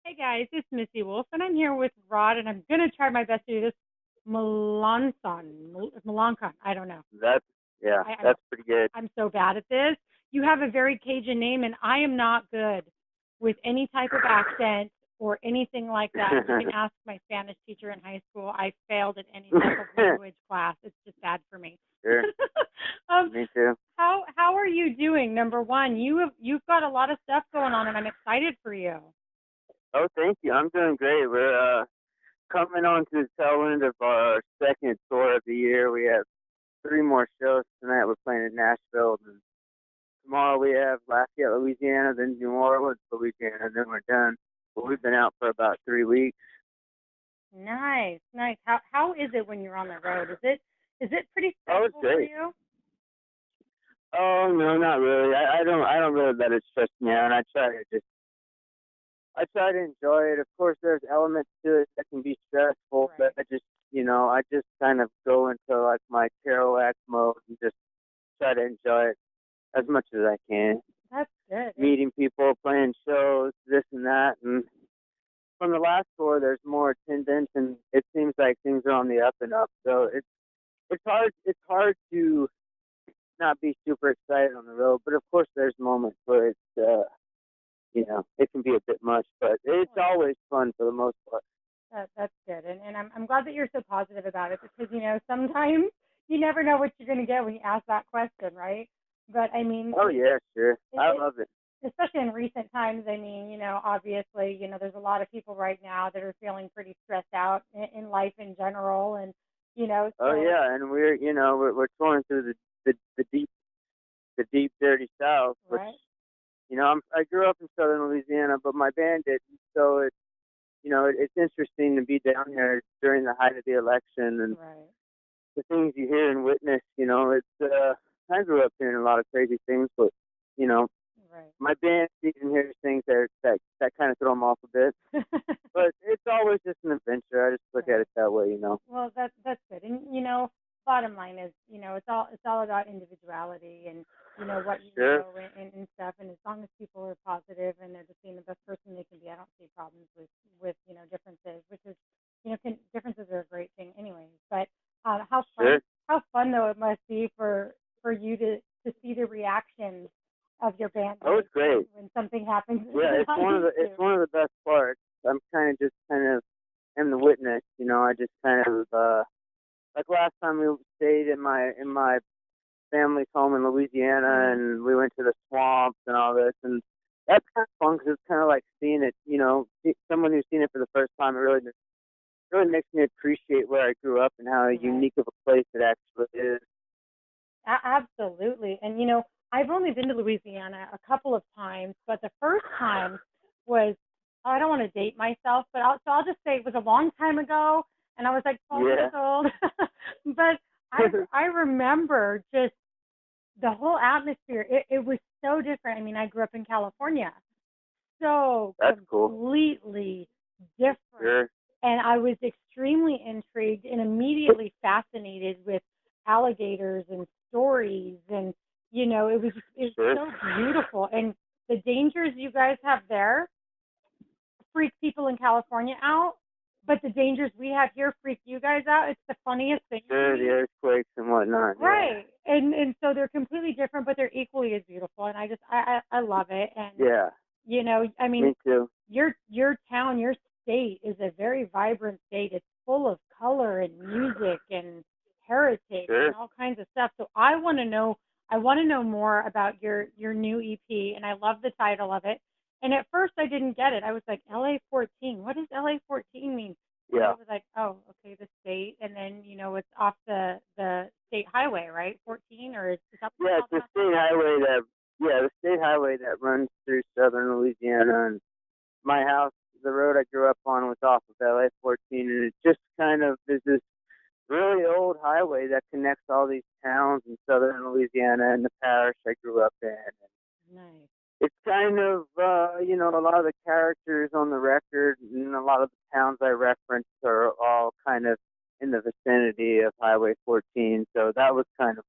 Hey guys, it's Missy Wolf, and I'm here with Rod, and I'm gonna try my best to do this. Melancon. I don't know. That's yeah, I, I'm that's pretty good. I'm so bad at this. You have a very Cajun name, and I am not good with any type of accent or anything like that. You can ask my Spanish teacher in high school. I failed at any type of language class. It's just bad for me. Sure, um, me too. how are you doing? Number one, you've got a lot of stuff going on, and I'm excited for you. Oh, thank you. I'm doing great. We're coming on to the tail end of our second tour of the year. We have three more shows tonight. We're playing in Nashville, and tomorrow we have Lafayette, Louisiana, then New Orleans, Louisiana, and then we're done. But we've been out for about 3 weeks. Nice, nice. How is it when you're on the road? Is it pretty Oh, it's stressful for great. you? Oh no, not really. I don't really let it stress me out. I try to enjoy it. Of course, there's elements to it that can be stressful, Right. but I just kind of go into like my Kerouac mode and just try to enjoy it as much as I can. That's good. Meeting people, playing shows, this and that. And from the last tour, there's more attendance, and it seems like things are on the up and up. So it's hard to not be super excited on the road. But of course, there's moments where it can be a bit much, but it's always fun for the most part. That's good, and I'm glad that you're so positive about it because sometimes you never know what you're going to get when you ask that question, right? But I mean, Oh yeah, sure. I it, love it. especially in recent times. I mean, obviously, there's a lot of people right now that are feeling pretty stressed out in life in general, and Oh so yeah, and we're touring through the deep dirty South, which right, I grew up in Southern Louisiana, but my band didn't. So it's interesting to be down here during the height of the election and right, the things you hear and witness. I grew up hearing a lot of crazy things, but you know right. my band sees and hears things that kind of throw them off a bit. But it's always just an adventure. I just look at Right. it that way. Well, that's good. And bottom line is, it's all about individuality and what you Sure, know and stuff. And as long as people are positive and they're just being the best person they can be, I don't see problems with differences. Which is differences are a great thing, anyways. But sure. how fun though it must be for you to see the reaction of your Oh, bandmates it's great. when something happens. Yeah, it's one of the best parts. I'm kind of am the witness. I just kind of like last time we stayed in my family's home in Louisiana, and we went to the swamps and all this, and that's kind of fun because it's kind of like seeing it. Someone who's seen it for the first time. It really makes me appreciate where I grew up and how Right. unique of a place it actually is. Absolutely. And I've only been to Louisiana a couple of times, but the first time was I don't want to date myself, but I'll just say it was a long time ago, and I was like 12 years Yeah. old. But I remember just the whole atmosphere. It was so different. I mean, I grew up in California, so That's cool. completely different. Sure. And I was extremely intrigued and immediately fascinated with alligators and stories. And, it was Sure. so beautiful. And the dangers you guys have there freak people in California out, but the dangers we have here freak you guys out. It's the funniest thing to Sure, me. the earthquakes and whatnot. Right. And so they're completely different, but they're equally as beautiful. And I love it. And, Yeah. I mean, Me too. your town, your state is a very vibrant state. It's full of color and music and heritage Sure. and all kinds of stuff. So I want to know more about your new EP, and I love the title of it. And at first I didn't get it. I was like, LA 14. What does LA 14 mean? And I Yeah. was like, oh, okay, the state, and then it's off the state highway, right? 14, or is something Yeah, called it's the that? state highway that runs through southern Louisiana, and my house, the road I grew up on, was off of LA 14, and it just kind of is this really old highway that connects all these towns in southern Louisiana and the parish I grew up in. Nice. It's kind of, a lot of the characters on the record and a lot of the towns I referenced are all kind of in the vicinity of Highway 14. So that was kind of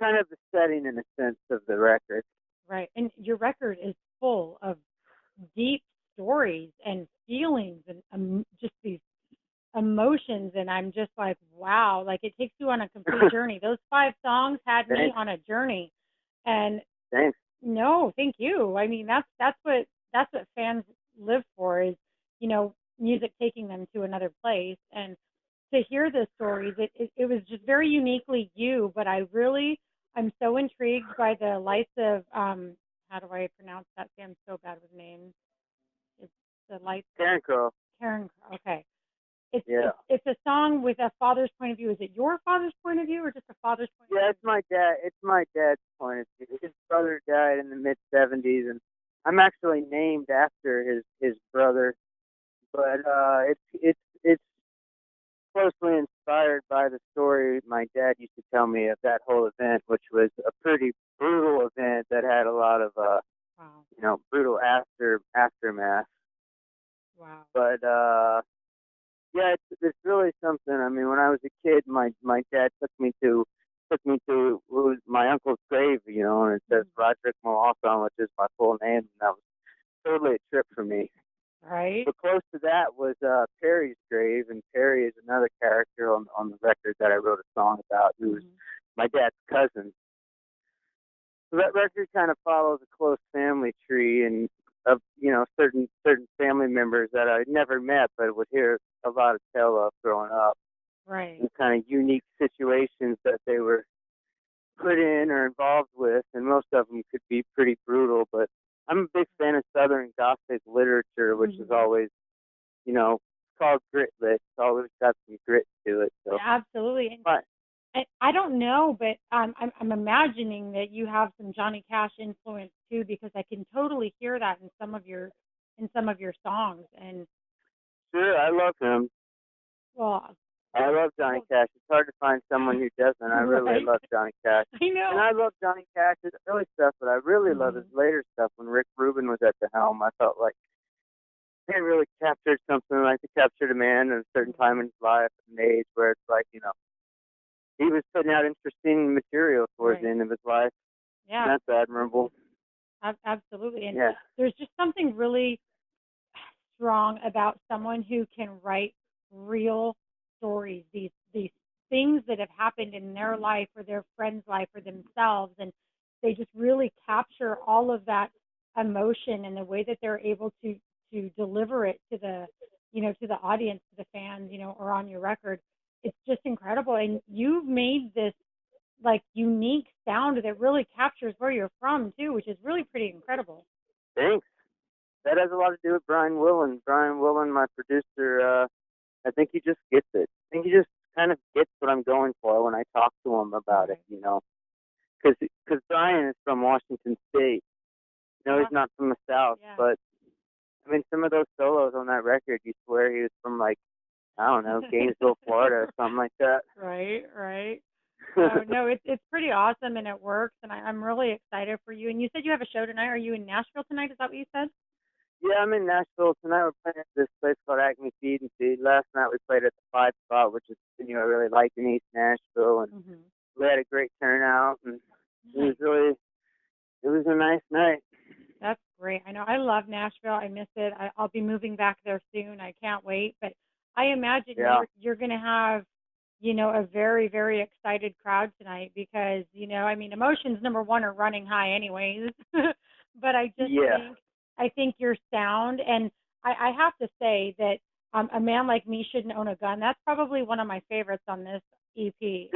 the setting in a sense of the record. Right. And your record is full of deep stories and feelings and just these emotions, and I'm just like, wow, like it takes you on a complete journey. Those 5 songs had me on a journey. And thanks. no, thank you. I mean, that's what fans live for, is, music taking them to another place. And to hear the stories, it was just very uniquely you, but I'm so intrigued by the lights of how do I pronounce that? See, I'm so bad with names. It's the lights. Karen Crow. Okay. It's a song with a father's point of view. Is it your father's point of view or just a father's point of view? Yeah, it's my dad's point of view. His brother died in the mid-'70s, and I'm actually named after his brother. But it's closely inspired by the story my dad used to tell me of that whole event, which was a pretty brutal event that had a lot of brutal aftermath. Wow. But yeah, it's really something. I mean, when I was a kid, my dad took me to my uncle's grave, and it says Roderick Melancon, which is my full name, and that was totally a trip for me. Right. But close to that was Perry's grave, and Perry is another character on the record that I wrote a song about, who's my dad's cousin. So that record kind of follows a close family tree and of certain family members that I never met but would hear a lot of tell of growing up. Right. And kind of unique situations that they were put in or involved with, and most of them could be pretty brutal. But I'm a big fan of Southern Gothic literature, which is always, called grit lit. It's always got some grit to it. So. Yeah, absolutely. But I don't know, but I'm imagining that you have some Johnny Cash influence too, because I can totally hear that in some of your songs. And sure, I love him. Well, I love Johnny Cash. It's hard to find someone who doesn't. I really love Johnny Cash. I know. And I love Johnny Cash's early stuff, but I really love his later stuff. When Rick Rubin was at the helm, I felt like he really captured something like he captured a man at a certain time in his life, an age where it's like, he was putting out interesting material towards the end of his life. Yeah. And that's admirable. Absolutely. And there's just something really strong about someone who can write real stories, these things that have happened in their life or their friend's life or themselves, and they just really capture all of that emotion and the way that they're able to deliver it to the to the audience, to the fans, or on your record. It's just incredible. And you've made this like unique sound that really captures where you're from too, which is really pretty incredible. Thanks. That has a lot to do with Brian Willen. Brian Willen, my producer, I think he just gets it. I think he just kind of gets what I'm going for when I talk to him about it, Because Brian is from Washington State. He's not from the South, but, I mean, some of those solos on that record, you swear he was from, like, I don't know, Gainesville, Florida or something like that. Right. No, it's pretty awesome, and it works, and I'm really excited for you. And you said you have a show tonight. Are you in Nashville tonight? Is that what you said? Yeah, I'm in Nashville tonight. We're playing at this place called Acme Feed and Feed. Last night we played at the 5 Spot, which is a venue I really like in East Nashville, and we had a great turnout, and it was a nice night. That's great. I know. I love Nashville. I miss it. I'll be moving back there soon. I can't wait. But I imagine you're going to have, a very, very excited crowd tonight because, I mean, emotions, number one, are running high anyways. But I think your sound, and I have to say that A Man Like Me Shouldn't Own a Gun, that's probably one of my favorites on this EP.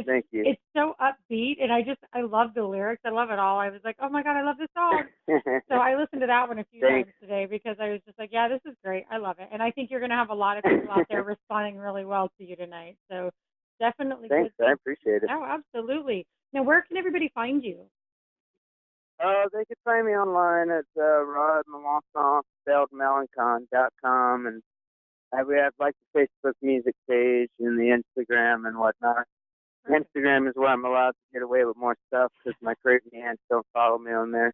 Thank you. It's so upbeat, and I love the lyrics. I love it all. I was like, oh my God, I love this song. So I listened to that one a few times today because I was just like, yeah, this is great. I love it. And I think you're going to have a lot of people out there responding really well to you tonight. So definitely. Thanks. I appreciate it. Oh, absolutely. Now, where can everybody find you? They can find me online at Rod Melancon, spelled Melancon.com, and I have like the Facebook music page and the Instagram and whatnot. Instagram is where I'm allowed to get away with more stuff because my crazy aunts don't follow me on there.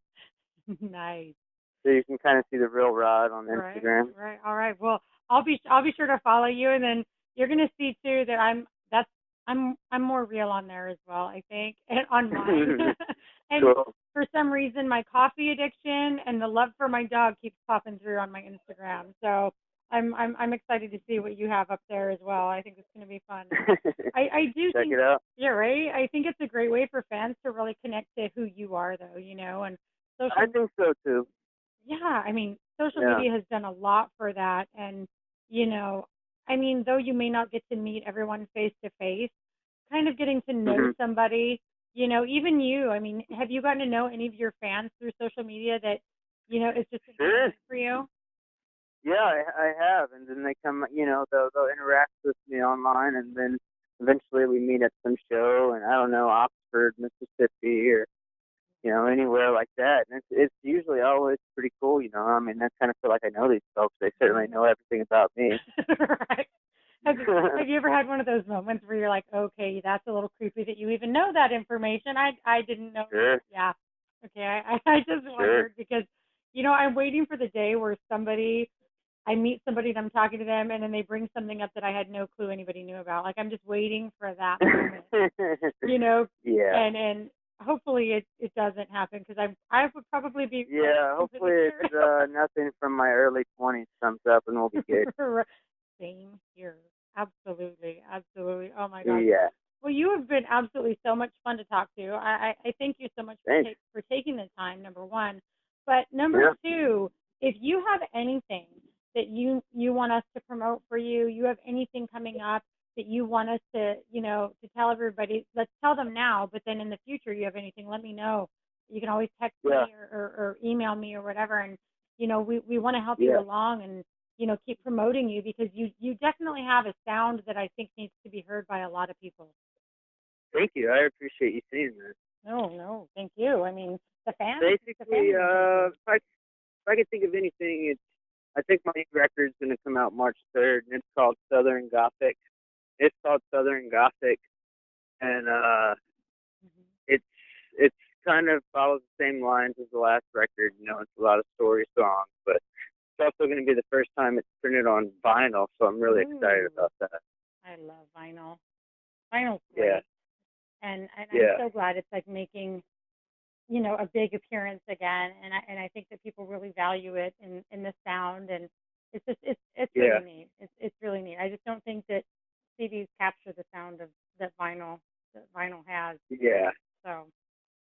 Nice. So you can kind of see the real Rod on Instagram. Right. All right. Well, I'll be sure to follow you, and then you're going to see too that I'm more real on there as well, I think, and on mine. And cool. for some reason, my coffee addiction and the love for my dog keeps popping through on my Instagram. So I'm excited to see what you have up there as well. I think it's going to be fun. I do Check think, it out. yeah, right. I think it's a great way for fans to really connect to who you are, though. And social. I think so too. Yeah, I mean, social media has done a lot for that, and I mean, though you may not get to meet everyone face to face, kind of getting to know somebody, even you. I mean, have you gotten to know any of your fans through social media that is just important for you? Yeah, I have, and then they come, they'll interact with me online, and then eventually we meet at some show, and I don't know, Oxford, Mississippi, or anywhere like that. And it's usually always pretty cool, I mean, I kind of feel like I know these folks. They certainly know everything about me. Right. Have you ever had one of those moments where you're like, okay, that's a little creepy that you even know that information? I didn't know. Sure. Yeah. Okay. I just wondered because, I'm waiting for the day where I meet somebody and I'm talking to them and then they bring something up that I had no clue anybody knew about. Like I'm just waiting for that moment, Yeah. And hopefully it doesn't happen because I would probably be. Yeah, hopefully it's nothing from my early 20s comes up and we'll be good. Same here. Absolutely. Absolutely. Oh my God. Yeah. Well, you have been absolutely so much fun to talk to. I thank you so much for taking the time, number one. But number two, if you have anything that you want us to promote for you, you have anything coming up that you want us to, to tell everybody, let's tell them now, but then in the future you have anything, let me know. You can always text me or email me or whatever. And, we want to help you along and, keep promoting you because you definitely have a sound that I think needs to be heard by a lot of people. Thank you. I appreciate you saying that. No, thank you. I mean, the fans. Basically, if I could think of anything, I think my new record's going to come out March 3rd, and it's called Southern Gothic. It's called Southern Gothic, and it's kind of follows the same lines as the last record. It's a lot of story songs, but it's also going to be the first time it's printed on vinyl, so I'm really excited about that. I love vinyl. Vinyl's great. Yeah. And I'm so glad it's like making, a big appearance again. And I think that people really value it in the sound. And it's just, it's really neat. It's really neat. I just don't think that CDs capture the sound that vinyl has. Yeah. So,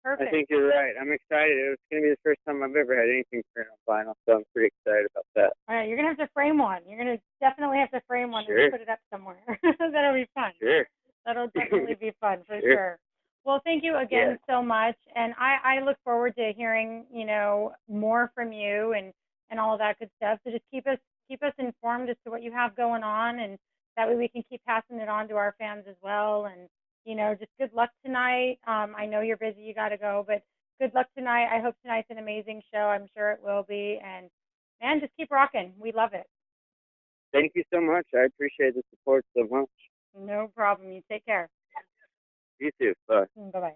perfect. I think you're right. I'm excited. It's going to be the first time I've ever had anything printed on vinyl, so I'm pretty excited about that. All right. You're going to have to frame one. You're going to definitely have to frame one and put it up somewhere. That'll be fun. Sure. That'll definitely be fun for sure. Well, thank you again so much, and I look forward to hearing more from you and all of that good stuff. So just keep us informed as to what you have going on, and that way we can keep passing it on to our fans as well. And just good luck tonight. I know you're busy, you got to go, but good luck tonight. I hope tonight's an amazing show. I'm sure it will be. And man, just keep rocking. We love it. Thank you so much. I appreciate the support so much. No problem. You take care. You too. Bye. Bye-bye.